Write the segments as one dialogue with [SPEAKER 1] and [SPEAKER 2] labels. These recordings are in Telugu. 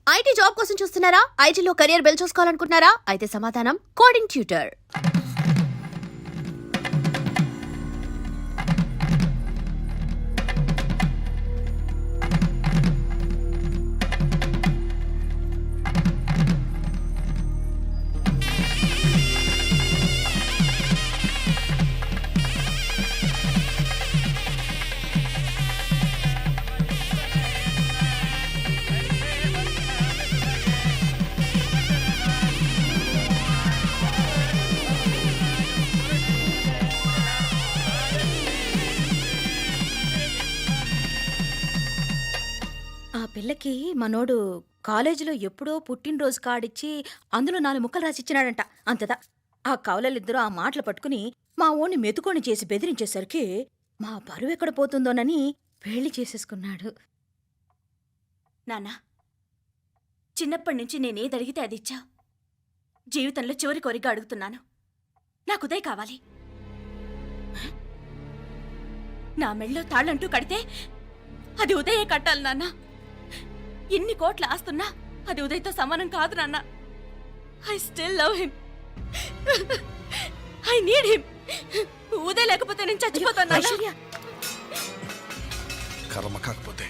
[SPEAKER 1] ఐటీ జాబ్ కోసం చూస్తున్నారా? ఐటీలో కెరియర్ బిల్డ్ చూసుకోవాలనుకుంటున్నారా? అయితే సమాధానం కోడింగ్ ట్యూటర్.
[SPEAKER 2] ఆ పిల్లకి మనోడు కాలేజీలో ఎప్పుడో పుట్టినరోజు కార్డిచ్చి అందులో 4 ముక్కలు రాసిచ్చినాడంట. అంతదా ఆ కవలలిద్దరూ ఆ మాటలు పట్టుకుని మా ఓణ్ణి మెతుకొని చేసి బెదిరించేసరికి మా పరువెక్కడ పోతుందోనని పెళ్లి చేసేసుకున్నాడు.
[SPEAKER 3] నాన్నా, చిన్నప్పటి నుంచి నేనేదడిగితే అది ఇచ్చా. జీవితంలో చివరి కోరిక అడుగుతున్నాను. నాకు ఉదయ్ కావాలి. నా మెళ్ళో తాళ్ళంటూ కడితే అది ఉదయే కట్టాలి నాన్న. ఎన్ని కోట్ల ఆస్తున్నా అది ఉదయ్తో సమానం కాదు నాన్న. I still love him. I need him. Uday లేకపోతే నేను చచ్చిపోతాను.
[SPEAKER 4] కర్మ కాకపోతే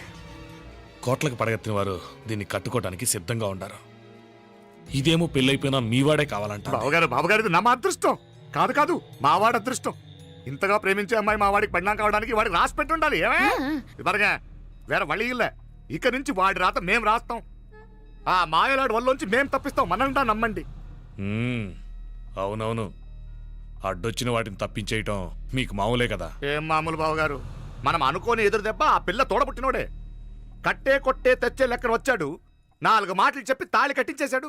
[SPEAKER 4] కోట్లకు పడగెత్తిన వారు దీన్ని కట్టుకోవడానికి సిద్ధంగా ఉండారు. ఇదేమో పెళ్ళైపోయినా మీవాడే కావాలంట.
[SPEAKER 5] బావగారు నా మా అదృష్టం కాదు కాదు మావాడి అదృష్టం. ఇంతగా ప్రేమించే అమ్మాయి మా వాడికి పడినా కావడానికి వాడికి రాసి పెట్టి ఉండాలి. ఏమే ఇవరగా వేరే వళ్ళ ఇల్లే. ఇక నుంచి వాడి రాత మేం రాస్తాం. ఆ మాయలాడి వల్లోంచి మేం తప్పిస్తాం. మనంటా నమ్మండి.
[SPEAKER 4] అవునవును, అడ్డొచ్చిన వాటిని తప్పించేయటం మీకు మామూలే కదా.
[SPEAKER 5] ఏం మామూలు బావగారు, మనం అనుకోని ఎదురు దెబ్బ ఆ పిల్ల తోడబుట్టినోడే. కట్టే కొట్టే తెచ్చే లెక్కన వచ్చాడు. 4 మాటలు చెప్పి తాళి కట్టించేశాడు.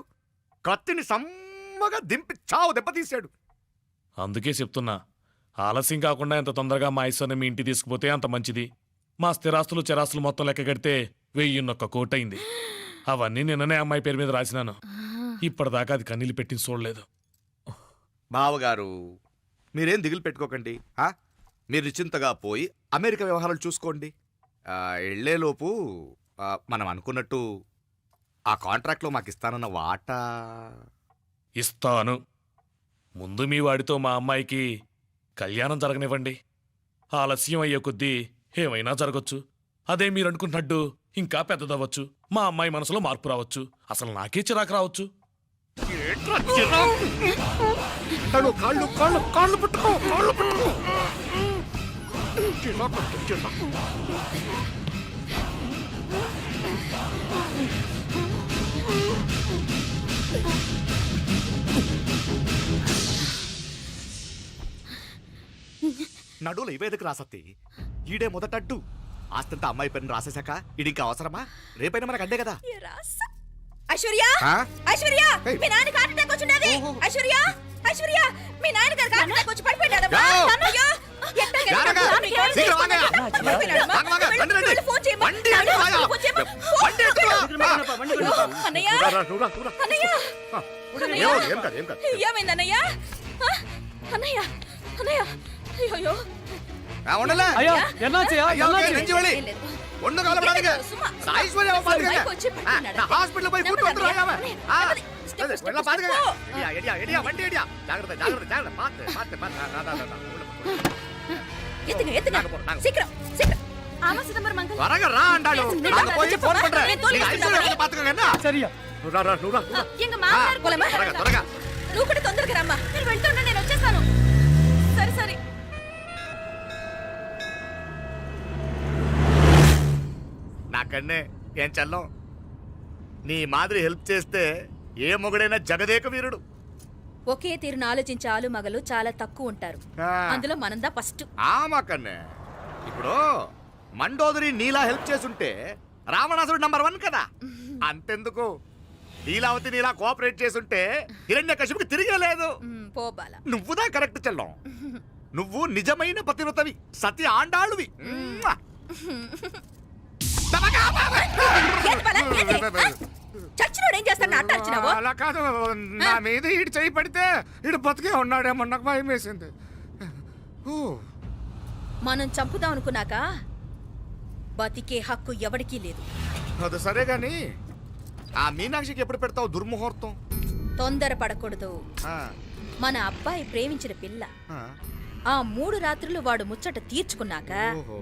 [SPEAKER 5] కత్తిని సమ్మగా దింపి చావు దెబ్బతీశాడు.
[SPEAKER 4] అందుకే చెప్తున్నా, ఆలస్యం కాకుండా ఎంత తొందరగా మా ఐశ్వర్యం మీ ఇంటి తీసుకుపోతే అంత మంచిది. మా స్థిరాస్తులు చిరాస్తులు మొత్తం లెక్క కడితే 1001 కోటయింది. అవన్నీ నిన్ననే అమ్మాయి పేరు మీద రాసినాను. ఇప్పటిదాకా అది కన్నీళ్ళు పెట్టి చూడలేదు.
[SPEAKER 5] బావగారు మీరేం దిగులు పెట్టుకోకండి. మీరు నిశ్చింతగా పోయి అమెరికా వ్యవహారాలు చూసుకోండి. వెళ్లేలోపు మనం అనుకున్నట్టు ఆ కాంట్రాక్ట్లో మాకు ఇస్తానన్న వాటా
[SPEAKER 4] ఇస్తాను. ముందు మీ వాడితో మా అమ్మాయికి కళ్యాణం జరగనివ్వండి. ఆలస్యం అయ్యే కొద్దీ ఏమైనా జరగచ్చు. అదే మీరు అనుకున్నట్టు ఇంకా పెద్దదవ్వచ్చు. మా అమ్మాయి మనసులో మార్పు రావచ్చు. అసలు నాకే చిరాకు రావచ్చు.
[SPEAKER 5] నడువులు ఇవేదకు రాసత్తి. ఈడే మొదటడ్డు. ఆస్తంతా అమ్మాయి పేరుని రాసేశాక ఇది ఇంకా అవసరమా? రేపైనా మనకు అడ్డే కదా.
[SPEAKER 2] ఐశ్వర్య, ఐశ్వర్య, మీ నాన్న హార్ట్ అటాక్ వచ్చినది. ఐశ్వర్య, ఐశ్వర్య, మీ నాన్న గారికి హార్ట్ అటాక్ వచ్చి పడిపోయాడు. అన్నయ్య, ఏమైందన్నయ్య? అన్నయ్య, అన్నయ్య, అయ్యో నువ్వు కూడా తొందరగా రమ్మా. నేను వెళ్తున్నా, నేను వచ్చేస్తాను. సరే సరే.
[SPEAKER 5] నాకన్నే ఏం చల్లం. నీ మాదిరి హెల్ప్ చేస్తే ఏ మొగుడైనా జగదేక వీరుడు.
[SPEAKER 2] ఒకే తీరును ఆలోచించే ఆలు మగలు చాలా తక్కువ ఉంటారు. అందులో మనందా ఫస్ట్.
[SPEAKER 5] మాకన్నే ఇప్పుడు మండోదరి నీలా హెల్ప్ చేసుంటే రావణాసుడు నంబర్ 1 కదా. అంతెందుకు, లీలావతి నీలా కోఆపరేట్ చేసుంటే హిరణ్యకశిపుకి తిరిగే లేదు. నువ్వుదా కరెక్ట్ చెల్లం. నువ్వు నిజమైన పతివ్రతవి, సతి ఆండాళువి.
[SPEAKER 2] అలా
[SPEAKER 5] కాదు, నా మీద ఈడు చేయి పడితే ఈడు బతికే ఉన్నాడేమో నాకు భయం వేసింది.
[SPEAKER 2] మనం చంపుదాం అనుకున్నాక బతికే హక్కు ఎవరికీ లేదు.
[SPEAKER 5] అది సరే గాని ఆ మీనాక్షికి ఎప్పుడు పెడతావు దుర్ముహూర్తం?
[SPEAKER 2] తొందర పడకూడదు.
[SPEAKER 5] ఆ,
[SPEAKER 2] మన అబ్బాయి ప్రేమించిన పిల్ల
[SPEAKER 5] ఆ.
[SPEAKER 2] ఆ 3 రాత్రులు వాడు ముచ్చట తీర్చుకున్నాక
[SPEAKER 5] ఓహో.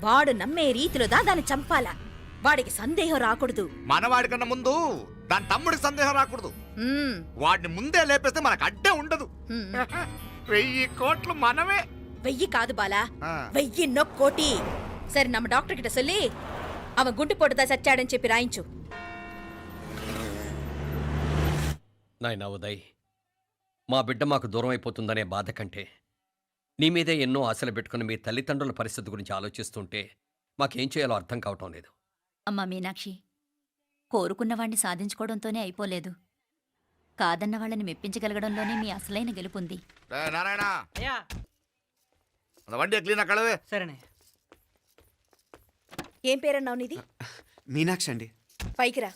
[SPEAKER 2] వాడు నమ్మే రీతిలో దాన్ని చంపాలా. వాడికి సందేహం రాకూడదు.
[SPEAKER 5] మనవాడి కన్నా ముందు దాని తమ్ముడికి సందేహం రాకూడదు.
[SPEAKER 2] ఉమ్,
[SPEAKER 5] వాడిని ముందే లేపేస్తే మనకు అడ్డే ఉండదు.
[SPEAKER 2] ఉమ్.
[SPEAKER 5] 1000 కోట్లు మనమే.
[SPEAKER 2] 1000 కాదు బాలా,
[SPEAKER 5] ఆ.
[SPEAKER 2] 1000 కోటి. సరే நம்ம డాక్టర్ கிட்ட சொல்லி அவன் గుండు పొట్టుదా సచ్చాడని చెప్పి రాయించు.
[SPEAKER 6] నాయనా ఉదయ్, మా బిడ్డ మాకు దూరం అయిపోతుందనే బాధ కంటే నీ మీదే ఎన్నో ఆశలు పెట్టుకుని మీ తల్లిదండ్రుల పరిస్థితి గురించి ఆలోచిస్తుంటే మాకేం చేయాలో అర్థం కావటం లేదు.
[SPEAKER 7] అమ్మా మీనాక్షి, కోరుకున్నవాణ్ణి సాధించుకోవడంతోనే అయిపోలేదు. కాదన్న వాళ్ళని మెప్పించగలగడంలోనే మీ అసలైన గెలుపుంది.
[SPEAKER 5] నారాయణ వండి క్లీన్ కళవే.
[SPEAKER 8] సరేనే.
[SPEAKER 2] ఏం పేరన్నావు నీది?
[SPEAKER 9] మీనాక్షి అండి.
[SPEAKER 2] పైకి రా.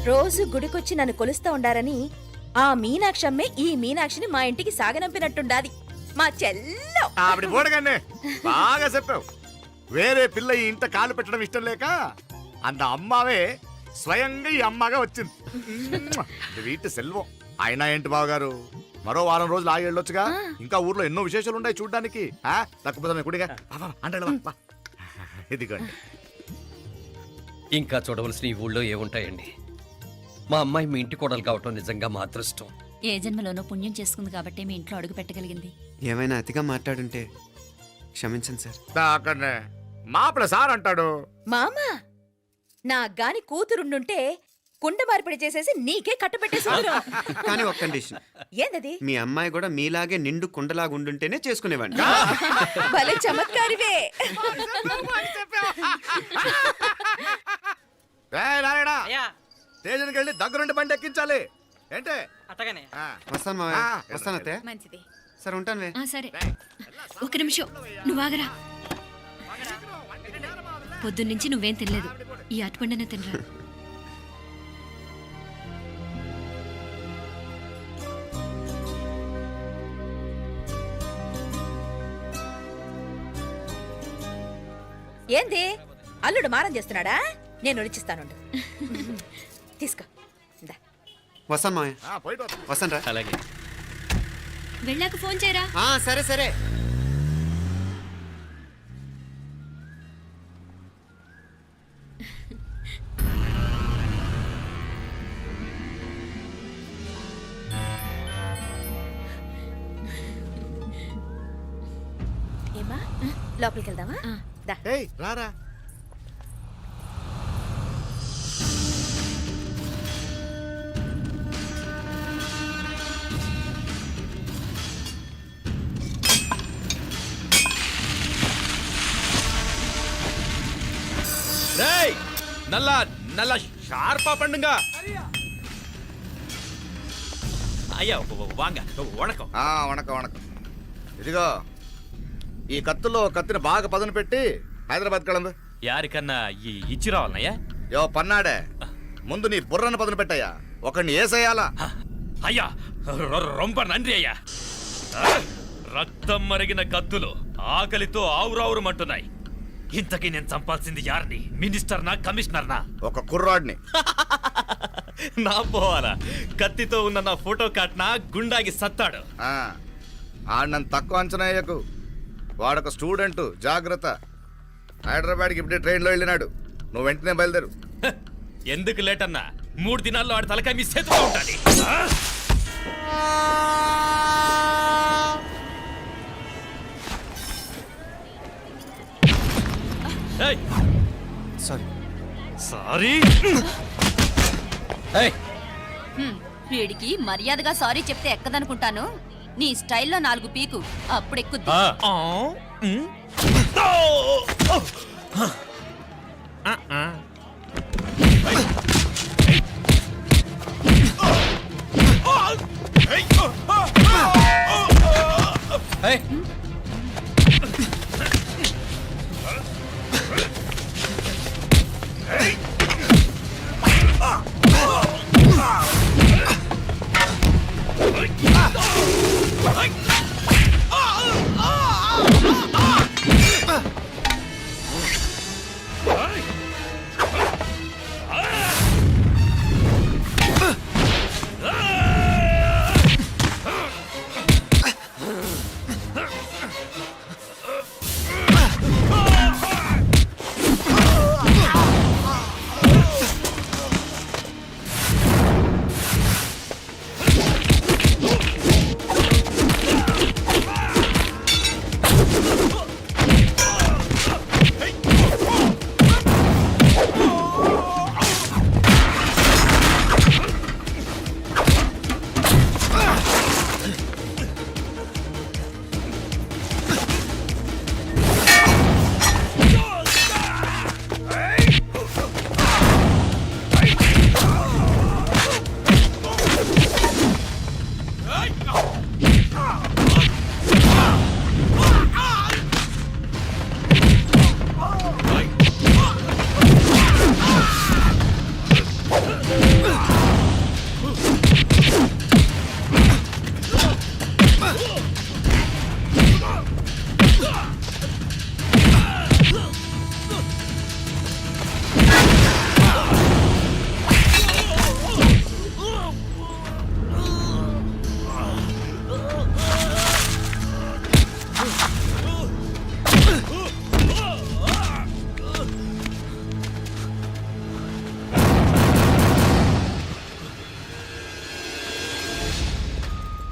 [SPEAKER 2] రోజు గుడికొచ్చి నన్ను కొలుస్తా ఉండారని ఆ మీనాక్షమ్మే ఈ మీనాక్షిని మా ఇంటికి సాగనంపినట్టుండాది. మా చెల్లో.
[SPEAKER 5] ఆవిడ బోడగానే బాగా చెప్పావు. వేరే పిల్ల ఈ ఇంట కాలు పెట్టడం ఇష్టం లేక అంత అమ్మావే స్వయంగా ఈ అమ్మగా వచ్చింది. వీటి సెల్వం. అయినా ఏంటి బావగారు, మరో వారం రోజులు ఆగి వెళ్ళొచ్చుగా. ఇంకా ఊర్లో ఎన్నో విశేషాలు ఉన్నాయి చూడ్డానికి. తక్కువ కుడిగా అంటే ఇదిగోండి.
[SPEAKER 6] ఇంకా చూడవలసిన ఈ ఊళ్ళో ఏముంటాయండి? మా అమ్మాయి మీ ఇంటి కోడలు కావటం నిజంగా మా అదృష్టం.
[SPEAKER 7] ఏ జన్మలోనో పుణ్యం చేసుకుంది కాబట్టి మీ ఇంట్లో అడుగు పెట్టగలిగింది.
[SPEAKER 9] ఏమైనా అతిగా మాట్లాడుంటే క్షమించండి సార్.
[SPEAKER 5] అక్కడనే మాపల సార్ అంటాడు.
[SPEAKER 2] మామా, నా గాని కూతురుండుంటే కుండ మార్పిడి చేసేసి నీకే కట్టబెట్టేసి
[SPEAKER 9] కానీ ఒక కండిషన్.
[SPEAKER 2] ఏందది?
[SPEAKER 9] మీ అమ్మాయి కూడా మీలాగే నిండు కుండలాగా ఉండుంటేనే చేసుకునేవాడిని.
[SPEAKER 2] భలే చమత్కారివే.
[SPEAKER 5] నారాయణ
[SPEAKER 8] అయ్యా
[SPEAKER 5] స్టేషన్కి వెళ్ళి దగ్గరుండి బండి ఎక్కించాలి. ఏంటే?
[SPEAKER 8] అట్టగానే.
[SPEAKER 9] వస్తాను మావయ్య. వస్తాను అత్తే.
[SPEAKER 2] మంచిది.
[SPEAKER 9] సరే ఉంటాను.
[SPEAKER 7] సరే, ఒక నిమిషం నువ్వాగరా. పొద్దున్నుంచి నువ్వేం తినలేదు. ఈ అటుపండనే తినరా.
[SPEAKER 2] ఏంది అల్లుడు మారం చేస్తున్నాడా? నేను ఒలిచిస్తానుండు. తీసుకో. ఇందా.
[SPEAKER 9] వస్తాను మావయ్య.
[SPEAKER 5] పోయిట్ వస్తా.
[SPEAKER 9] వస్తాను రా.
[SPEAKER 6] అలాగే.
[SPEAKER 7] వెళ్ళాక ఫోన్ చేయరా.
[SPEAKER 9] సరే సరే.
[SPEAKER 2] ఏమా, లోపలికి వెళ్దామా? దా.
[SPEAKER 5] ఏయ్ రారా.
[SPEAKER 10] டேய் நல்லா நல்லா ஷார்ப்பா பண்ணுங்க. ஐயா வாங்க வணக்கம்.
[SPEAKER 5] వణకం వణకం. ఇదిగో ఈ కత్తులో కత్తిని బాగా పదును పెట్టి హైదరాబాద్ కళందు.
[SPEAKER 10] யாருக்கண்ணா ఇచ్చి రావాలన్నయ్యా?
[SPEAKER 5] యో పన్నాడే, ముందు నీ బుర్రను పదును పెట్టయ్యా. ఒకడిని ఏసేయాలా.
[SPEAKER 10] అయ్యా రొంప నంది అయ్యా. రక్తం మరిగిన కత్తులు ఆకలితో ఆవురావురమంటున్నాయి. ఇంతకీ నేను చంపాల్సింది యారిని? మినిస్టర్నా కమిషనర్నా?
[SPEAKER 5] ఒక కుర్రాడిని.
[SPEAKER 10] నా పోవాలా? కత్తితో ఉన్న నా ఫోటో కాట్నా గుండాగి సత్తాడు.
[SPEAKER 5] ఆడినంత తక్కువ అంచనా వేయకు. వాడొక స్టూడెంట్, జాగ్రత్త. హైదరాబాద్కి ఇప్పుడే ట్రైన్లో వెళ్ళినాడు. నువ్వు వెంటనే బయలుదేరు.
[SPEAKER 10] ఎందుకు లేట్ అన్నా? 3 దినాల్లో ఆడి తలకాయ మీ చేతిలో ఉండాలి.
[SPEAKER 9] సారీ.
[SPEAKER 10] సారీ.
[SPEAKER 7] వీడికి మర్యాదగా సారీ చెప్తే ఎక్కదనుకుంటాను. నీ స్టైల్లో 4 పీకు, అప్పుడెక్కుద్ది.
[SPEAKER 6] ఏయ్,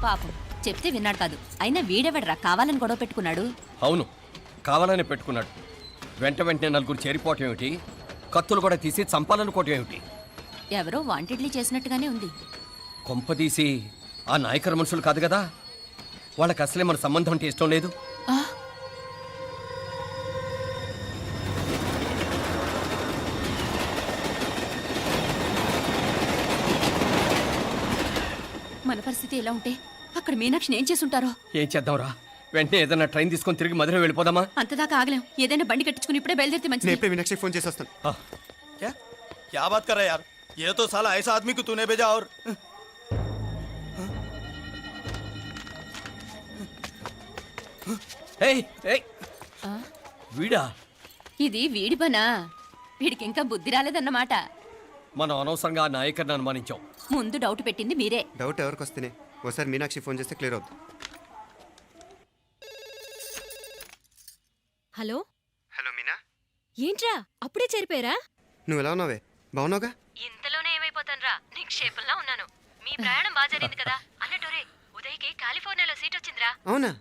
[SPEAKER 7] పాపం చెప్తే విన్నాడు కాదు. అయినా వీడెవడరా కావాలని గొడవ పెట్టుకున్నాడు?
[SPEAKER 6] అవును, కావాలని పెట్టుకున్నాడు. వెంటనే నలుగురు చేరిపోవటం ఏమిటి, కత్తులు కూడా తీసి చంపాలనుకోవటం ఏమిటి?
[SPEAKER 7] ఎవరో వాంటెడ్లీ చేసినట్టుగానే ఉంది.
[SPEAKER 6] కొంపదీసి ఆ నాయకర మనుషులు కాదు కదా? వాళ్ళకి అసలే మన సంబంధం అంటే ఇష్టం లేదు.
[SPEAKER 7] ఆ, మన పరిస్థితి ఎలా ఉంటే అక్కడ మీనాక్షిని ఏం చేసుంటారో.
[SPEAKER 6] ఏం చేద్దాంరా? వెంటనే ఏదైనా ట్రైన్ తీసుకొని తిరిగి మధుర వెళ్ళిపోదామా?
[SPEAKER 7] అంతదాకా ఆగలేం. ఏదైనా బండి కట్టించుకుని ఇప్పుడే బయలుదేరితే
[SPEAKER 9] నేను
[SPEAKER 7] మంచిది.
[SPEAKER 9] ఇప్పుడే మీనాక్షికి ఫోన్ చేసి వస్తాను.
[SPEAKER 8] क्या क्या बात कर रहा है यार? ये तो साला ऐसा आदमी को तूने भेजा और
[SPEAKER 6] ఏయ్, ఏయ్,
[SPEAKER 7] ఆ,
[SPEAKER 6] వీడా?
[SPEAKER 7] ఇది వీడి పనా? వీడికి ఇంకా బుద్ధి రాలేదన్నమాట.
[SPEAKER 6] మనం అనవసరంగా ఆ నాయకర్ని అనుమానించాం.
[SPEAKER 7] ముందు డౌట్ పెట్టింది మీరే.
[SPEAKER 9] డౌట్ ఎవరికి వస్తేనే ఒకసారి మీనాక్షి ఫోన్ చేస్తే క్లియర్ అవుతుంది.
[SPEAKER 2] హలో,
[SPEAKER 9] హలో మీనా,
[SPEAKER 2] ఏంట్రా అప్పుడే చేరిపోయారా?
[SPEAKER 9] నువ్వు ఎలా ఉన్నావే? బాగున్నావుగా?
[SPEAKER 2] ఇంతలోనే ఏమైపోతానరా, నిక్షేపంలా ఉన్నాను. మీ ప్రయాణం బాగా జరిగింది కదా? అన్నట్టురే ఉదయ్కి కాలిఫోర్నియాలో సీట్ వచ్చిందిరా.
[SPEAKER 9] అవునా?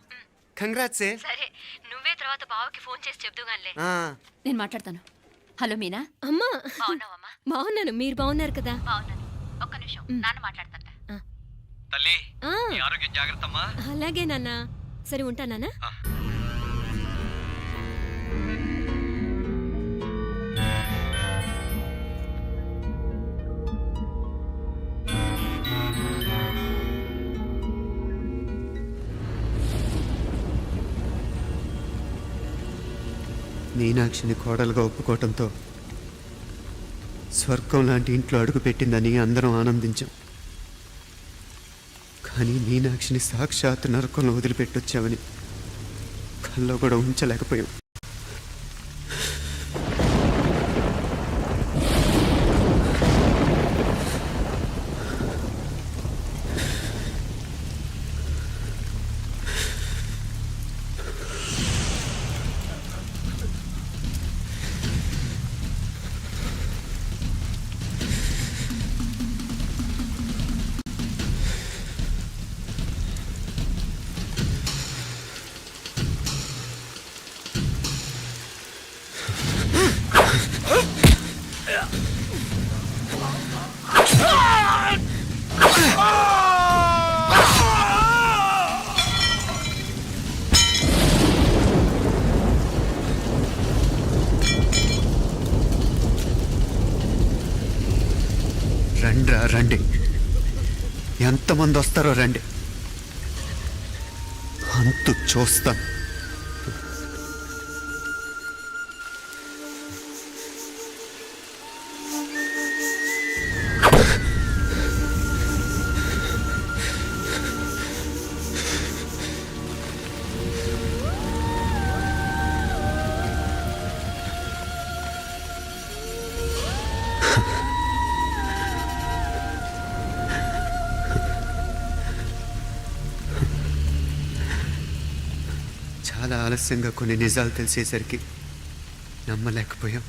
[SPEAKER 9] కంగ్రాట్సే.
[SPEAKER 2] సరే, నువ్వే తర్వాత బావకి ఫోన్ చేసి చెప్దుగానిలే.
[SPEAKER 7] నేను మాట్లాడతాను. హలో మీనా,
[SPEAKER 2] అమ్మా,
[SPEAKER 7] బాగున్నావమ్మా?
[SPEAKER 2] బాగున్నాను, మీరు బాగున్నారు కదా?
[SPEAKER 7] బాగున్నాను. ఒక్క నిమిషం, నాన్న మాట్లాడతాను.
[SPEAKER 6] తల్లి,
[SPEAKER 2] ఆ,
[SPEAKER 6] నీ ఆరోగ్యం జాగ్రత్తమ్మా.
[SPEAKER 2] అలాగే నాన్న. సరే ఉంటానా?
[SPEAKER 9] మీనాక్షిని కోడలుగా ఒప్పుకోవటంతో స్వర్గం లాంటి ఇంట్లో అడుగు పెట్టిందని అందరం ఆనందించాం. కానీ మీనాక్షిని సాక్షాత్ నరకంలో వదిలిపెట్టొచ్చామని కల్లో కూడా ఉంచలేకపోయాం. రండ్రా రండి, ఎంతమంది వస్తారో రండి. అంతు చూస్తాను. చాలా ఆలస్యంగా కొన్ని నిజాలు తెలిసేసరికి నమ్మలేకపోయాం.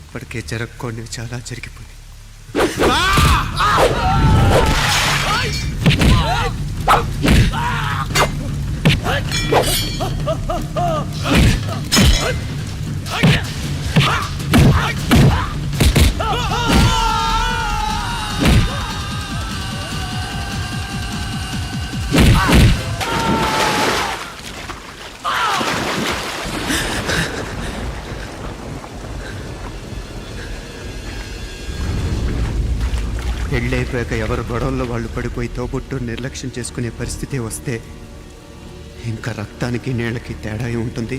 [SPEAKER 9] అప్పటికే జరగకూడనివి చాలా జరిగిపోయి. పెళ్ళైపోయాక ఎవరు గొడవల్లో వాళ్ళు పడిపోయి తోబుట్టు నిర్లక్ష్యం చేసుకునే పరిస్థితి వస్తే ఇంకా రక్తానికి నీళ్ళకి తేడా ఉంటుంది.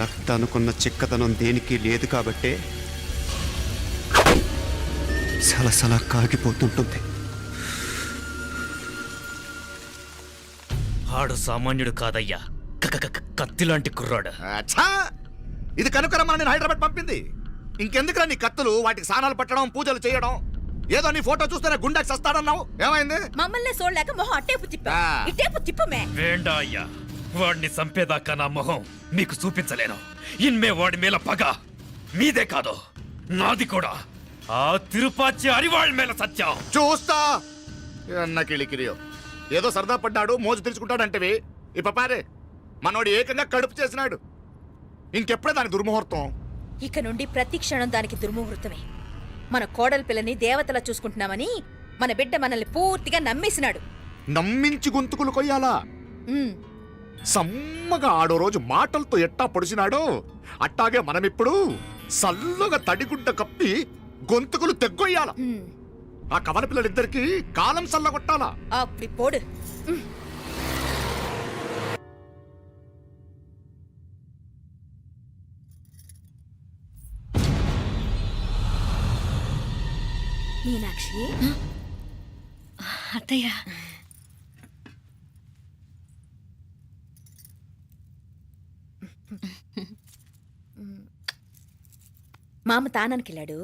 [SPEAKER 9] రక్తానుకున్న చిక్కదనం దేనికి లేదు కాబట్టే సలసలా కాగిపోతుంటుంది.
[SPEAKER 10] ఆడు సామాన్యుడు కాదయ్యా, కత్తిలాంటి కుర్రాడు.
[SPEAKER 5] అచ్చా, ఇది కనుకరమ్మని నేను హైదరాబాద్ పంపింది. ఇంకెందుకురా నీ కత్తులు, వాటికి స్నానాలు పట్టడం, పూజలు చేయడం? ఏదో నీ ఫోటో చూస్తేనే గుండెకి సస్తాడన్నావు, ఏమైంది?
[SPEAKER 2] మమ్మల్ని చూడలేక మొహం అట్టేపు తిప్పా,
[SPEAKER 5] ఆ.
[SPEAKER 2] ఇట్టేపు తిప్పమే.
[SPEAKER 10] వేండా అయ్యా, వాడిని చంపేదాకా నా మొహం మీకు చూపించలేను. ఇన్మే వాడి మేల పగ మీదే కాదు, నాది కూడా. ఆ తిరుపాచి అరివాళ్ళ మేల సత్యం
[SPEAKER 5] చూస్తా. అన్న కిళికిరియో ఏదో సరదా పడ్డాడు, మోజు తెరుచుకుంటాడంటవి. ఈ పపారే మనోడు ఏకంగా కడుపు చేసినాడు. ఇంకెప్పుడే దాని దుర్ముహూర్తం.
[SPEAKER 2] ఇక నుండి ప్రతి క్షణం దానికి దుర్ముహూర్తమే. మన కోడలి పిల్లని దేవతలా చూసుకుంటున్నామని మన బిడ్డ మనల్ని పూర్తిగా నమ్మేసినాడు.
[SPEAKER 5] నమ్మించి గొంతుకులు కొయ్యాలా?
[SPEAKER 2] ఉమ్,
[SPEAKER 5] సమ్మగా ఆడో రోజు మాటలతో ఎట్టా పొడిచినాడో అట్టాగే మనమిప్పుడు సల్లుగా తడిగుడ్డ కప్పి గొంతుకులు తెగ్గొయ్యాల.
[SPEAKER 2] ఉమ్.
[SPEAKER 5] ఆ కవల పిల్లలిద్దరికి కాలం సల్లగొట్టాలా?
[SPEAKER 2] అప్పుడు పోడు. ఉమ్. మీనాక్షి,
[SPEAKER 3] అత్తయ్య,
[SPEAKER 2] మామ తానానికి వెళ్ళాడు.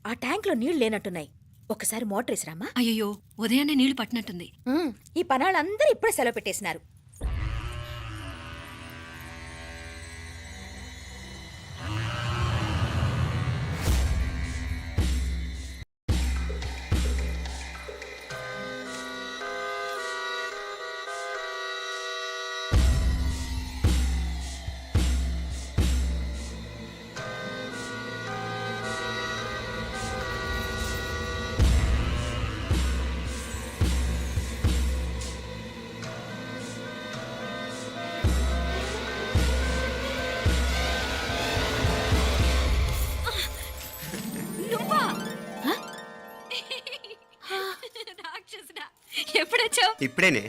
[SPEAKER 2] ఆ ట్యాంక్ లో నీళ్లు లేనట్టున్నాయి. ఒకసారి మోటార్ వేసిరామా.
[SPEAKER 3] అయ్యో ఉదయాన్నే నీళ్లు పట్టినట్టుంది.
[SPEAKER 2] ఈ పనాళ్ళందరూ ఇప్పుడే సెలవు పెట్టేసినారు.
[SPEAKER 3] ఎప్పుడొచ్చావు?
[SPEAKER 9] ఇప్పుడేనే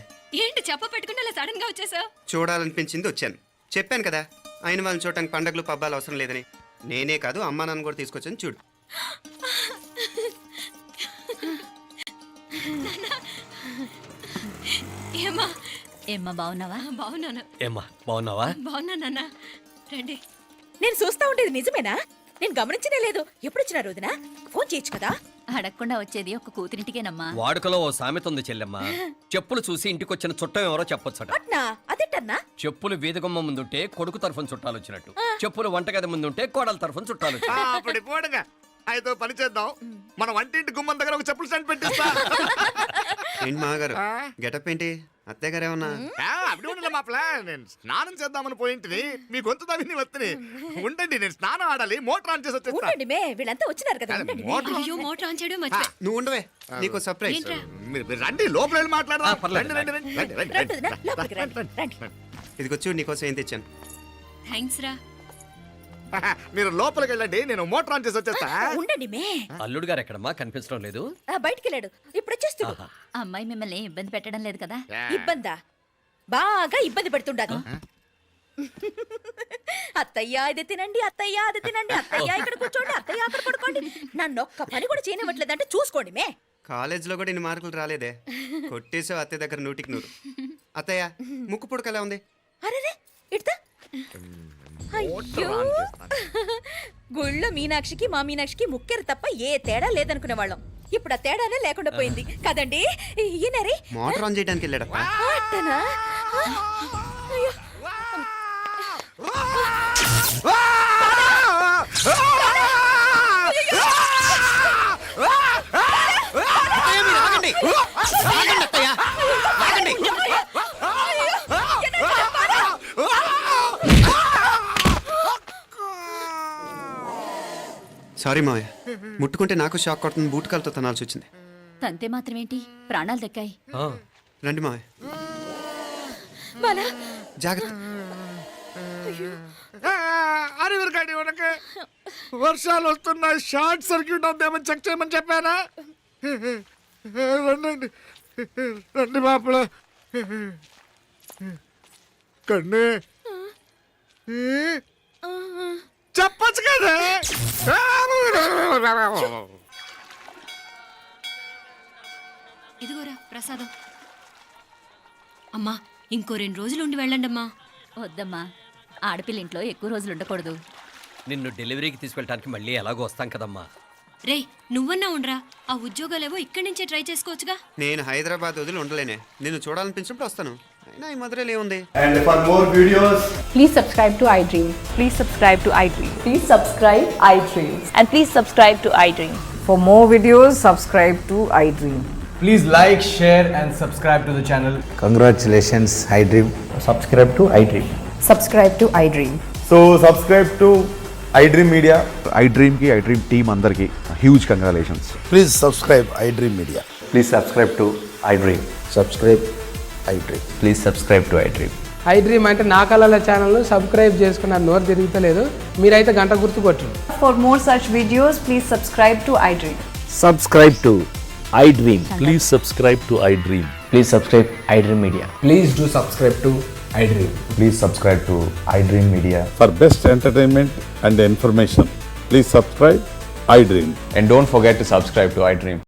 [SPEAKER 3] ఏంటి చెప్ప పెట్టుకుంటే అలా సడన్ గా వచ్చేసావు?
[SPEAKER 9] చూడాలనిపించింది వచ్చాను. చెప్పాను కదా, అయిన వాళ్ళని చూడటానికి పండగలు పబ్బాలు అవసరం లేదని. నేనే కాదు, అమ్మా నాన్న కూడా తీసుకొచ్చాను. చూడు.
[SPEAKER 3] ఏమ్మా?
[SPEAKER 7] ఏమ్మా బాగున్నావా?
[SPEAKER 3] బాగున్నాను.
[SPEAKER 6] ఏమ్మా బాగున్నావా?
[SPEAKER 3] బాగున్నా నాన్న. రండి.
[SPEAKER 2] నేను చూస్తా ఉండేది నిజమేనా? నేను గమనించనే లేదు. ఎప్పుడొచ్చినా రోజున ఫోన్ చేయొచ్చు కదా.
[SPEAKER 7] అడగకుండా వచ్చేది ఒక కూతురింటికేనమ్మా.
[SPEAKER 6] వాడుకలో ఓ సామెత ఉంది చెల్లెమ్మ. చెప్పులు చూసి ఇంటికొచ్చిన చుట్టం ఎవరో చెప్పొచ్చట.
[SPEAKER 2] అట్నా? అదేటన్నా?
[SPEAKER 6] చెప్పులు వీధగుమ్మ ముందుంటే కొడుకు తరఫున చుట్టాలు వచ్చినట్టు, చెప్పులు వంటగది ముందుంటే కోడల తరఫున చుట్టాలు వచ్చినట్టు.
[SPEAKER 5] అప్పటి పోడుగా అయితే పని చేద్దాం. మన వంటింటి గుమ్మం దగ్గర ఒక చెప్పులు స్టాండ్ పెట్టిస్తా.
[SPEAKER 9] ఏంటి మామగారు గెటప్ ఏంటి? అత్తయ్య గారు ఏమన్నా?
[SPEAKER 5] అప్పుడు ఉండలే మా ప్లాన్. నేను స్నానం చేద్దామని పోయింటిని, మీ గొంతు తవ్వి వస్తుంది. ఉండండి, నేను స్నానం ఆడాలి. మోటార్ ఆన్ చేసి వచ్చేస్తా.
[SPEAKER 2] ఉండండి మే, వీళ్ళంతా వచ్చినారు కదా. ఉండండి మే.
[SPEAKER 5] మోటార్
[SPEAKER 3] అయ్యో మోటార్ ఆన్ చేయడం మర్చిపోయా.
[SPEAKER 9] నువ్వు ఉండవే, నీకు సర్ప్రైజ్.
[SPEAKER 3] ఏంట్రా?
[SPEAKER 5] మీరు రండి, లోపల వెళ్ళి మాట్లాడదాం.
[SPEAKER 6] పర్లేదు.
[SPEAKER 5] రండి, రండి, రండి, రండి,
[SPEAKER 2] రండి వదినా,
[SPEAKER 5] రండి,
[SPEAKER 2] లోపలికి రండి,
[SPEAKER 5] రండి,
[SPEAKER 2] రండి.
[SPEAKER 5] రండి.
[SPEAKER 9] ఇదిగో చూడు, నీకోసం ఏం తెచ్చాను.
[SPEAKER 3] థ్యాంక్స్ రా.
[SPEAKER 5] మీరు లోపలికి వెళ్ళండి, నేను మోటార్ ఆన్ చేసి వచ్చేస్తా.
[SPEAKER 2] ఉండండి మే.
[SPEAKER 6] అల్లుడు గారు ఎక్కడమ్మా కనిపించడం లేదు?
[SPEAKER 2] బయటికి వెళ్ళాడు, ఇప్పుడు వచ్చేస్తాడు.
[SPEAKER 6] ఆహా.
[SPEAKER 7] అమ్మాయి మిమ్మల్ని ఏం ఇబ్బంది పెట్టడం లేదు కదా?
[SPEAKER 2] ఇబ్బందా? బాగా ఇబ్బంది పెడుతుండదు. అత్తయ్య ఇది తినండి, అత్తయ్య అది తినండి, అత్తయ్య ఇక్కడ కూర్చోండి, అత్తయ్య అక్కడ పడుకోండి. నన్ను ఒక్క పని కూడా చేయనివ్వట్లేదంటే చూసుకోండి మే.
[SPEAKER 9] కాలేజీలో కూడా ఇన్ని మార్కులు రాలేదే. కొట్టేసావు అత్తయ్య దగ్గర 100కి 100. అత్తయ్య ముక్కు పుడక ఎలా ఉంది?
[SPEAKER 2] అరే ఇడతా. అయ్యో, గుళ్ళో మీనాక్షికి మా మీనాక్షికి ముక్కెరు తప్ప ఏ తేడా లేదనుకునే వాళ్ళం. ఇప్పుడు ఆ తేడానే లేకుండా పోయింది కదండి. ఈయనరి
[SPEAKER 9] మోటార్ ఆన్ చేయడానికి వెళ్ళాడప్ప.
[SPEAKER 2] అట్టనా? అయ్యో.
[SPEAKER 9] సారీ మావయ్య, ముట్టుకుంటే నాకు షాక్ కొడుతుంది. బూటకాలతో తనాల్సి వచ్చింది.
[SPEAKER 7] తంతే మాత్రమేంటి, ప్రాణాలు దక్కాయి.
[SPEAKER 6] ఆ,
[SPEAKER 9] రండి మావయ్య,
[SPEAKER 2] బాలా,
[SPEAKER 9] జాగ్రత్త.
[SPEAKER 5] అరివిరకండి ఉనక వర్షాలు వస్తున్నాయి, షార్ట్ సర్క్యూట్ అవుతామని చెక్ చేయమని చెప్పానా? రండి రండి మాపల కన్నే చెప్పచ్చు కదా.
[SPEAKER 7] ఇదిగోరా ప్రసాదం. అమ్మా, ఇంకో 2 రోజులు ఉండి వెళ్ళండమ్మా. వద్దమ్మా, ఆడపిల్ల ఇంట్లో ఎక్కువ రోజులు ఉండకూడదు.
[SPEAKER 6] నిన్ను డెలివరీకి తీసుకెళ్ళడానికి మళ్ళీ ఎలాగో వస్తాం కదమ్మా.
[SPEAKER 7] రే, నువ్వన్నా ఉండరా, ఆ ఉద్యోగాలేవో ఇక్కడి నుంచే ట్రై చేసుకోవచ్చుగా.
[SPEAKER 9] నేను హైదరాబాద్ వదిలి ఉండలేనే. నిన్ను చూడాలనిపించినప్పుడు వస్తాను. అయినా ఈ మధురలో ఏముంది?
[SPEAKER 11] And for more videos,
[SPEAKER 12] please subscribe to iDream. Please subscribe to iDream. Please subscribe iDream. And please subscribe to iDream. For more videos, subscribe to iDream.
[SPEAKER 11] please like, share and subscribe to the channel.
[SPEAKER 13] Congratulations, iDream.
[SPEAKER 11] Subscribe to iDream.
[SPEAKER 12] Subscribe to iDream.
[SPEAKER 11] So subscribe to iDream Media.
[SPEAKER 13] iDream ki iDream team andarki huge congratulations.
[SPEAKER 8] Please subscribe iDream Media.
[SPEAKER 13] Please subscribe to iDream.
[SPEAKER 8] Subscribe iDream.
[SPEAKER 13] Please subscribe to iDream.
[SPEAKER 12] iDream అంటే నా కళల ఛానల్ సబ్స్క్రైబ్ చేసుకున్న నోరు తిరుగుతలేదు. మీరైతే గంట గుర్తు కొట్టండి. For more such videos, please subscribe to iDream.
[SPEAKER 13] Subscribe to iDream. Please subscribe to iDream. Please subscribe iDream Media.
[SPEAKER 11] Please do subscribe to iDream.
[SPEAKER 13] Please subscribe to iDream Media.
[SPEAKER 8] For best entertainment and information, please subscribe iDream.
[SPEAKER 13] And don't forget to subscribe to iDream.